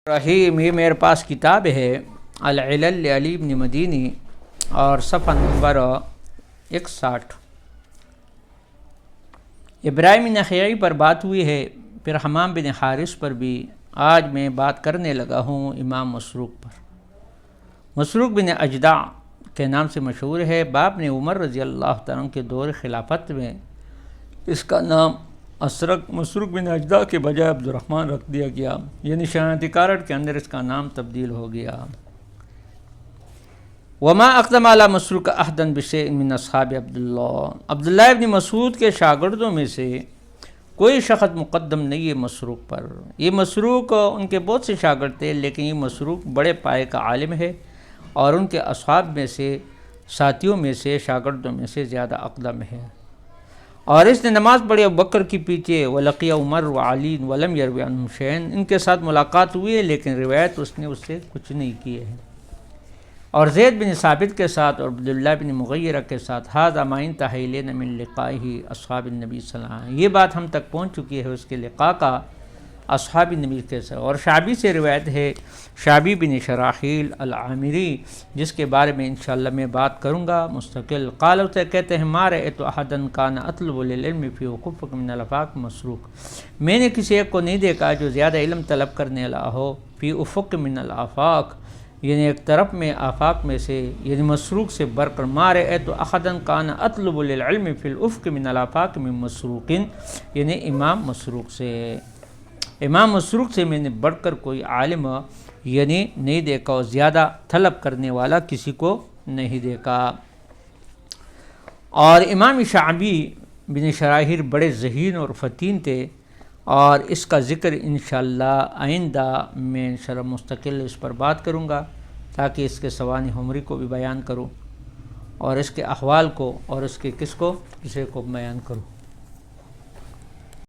رحیم، یہ میرے پاس کتاب ہے العلل علی بن مدینی اور صفحہ نمبر 61۔ ابراہیم نخعی پر بات ہوئی ہے، پھر حمام بن حارث پر بھی۔ آج میں بات کرنے لگا ہوں امام مسروق پر۔ مسروق بن اجدع کے نام سے مشہور ہے۔ باپ نے عمر رضی اللہ تعالیٰ عنہ کے دور خلافت میں اس کا نام مسروق بن اجدع کے بجائے عبد الرحمن رکھ دیا گیا، یعنی شناختی کارڈ کے اندر اس کا نام تبدیل ہو گیا۔ وما اقدم علی مسروق احدا بشیء من اصحاب عبداللہ ابن مسعود کے شاگردوں میں سے کوئی شخص مقدم نہیں ہے مسروق پر۔ یہ مسروق ان کے بہت سے شاگرد تھے، لیکن یہ مسروق بڑے پائے کا عالم ہے اور ان کے اصحاب میں سے، ساتھیوں میں سے، شاگردوں میں سے زیادہ اقدم ہے۔ اور اس نے نماز پڑھی ابوبکر کے پیچھے، ولقی عمر وعلی ولم یروی عنہم شیئا، ان کے ساتھ ملاقات ہوئی ہے لیکن روایت اس نے اس سے کچھ نہیں کی ہے۔ اور زید بن ثابت کے ساتھ اور عبداللہ بن مغیرہ کے ساتھ ھذا ما انتہی الینا من لقائہ اصحاب النبی صلی اللہ علیہ وسلم، یہ بات ہم تک پہنچ چکی ہے اس کے لقاء کا اصحاب النبی کے ساتھ۔ اور شعبی سے روایت ہے، شعبی بن شراحیل العامری، جس کے بارے میں انشاءاللہ میں بات کروں گا مستقل۔ قال اسے کہتے ہیں ما رأیت احدا کان اطلب للعلم فی افق من الافاق مسروق، میں نے کسی ایک کو نہیں دیکھا جو زیادہ علم طلب کرنے والا ہو، فی افق من الافاق، یعنی ایک طرف میں آفاق میں سے، یعنی مسروق سے بڑھ کر۔ ما رأیت احدا کان اطلب للعلم فی الافق من الافاق من مسروق، یعنی امام مسروق سے، امام مسروق سے میں نے بڑھ کر کوئی عالم یعنی نہیں دیکھا، اور زیادہ طلب کرنے والا کسی کو نہیں دیکھا۔ اور امام شعبی بن شراحیل بڑے ذہین اور فتین تھے، اور اس کا ذکر انشاءاللہ آئندہ میں انشاءاللہ مستقل اس پر بات کروں گا، تاکہ اس کے سوانح عمری کو بھی بیان کروں اور اس کے احوال کو اور اس کے کس کو بیان کروں۔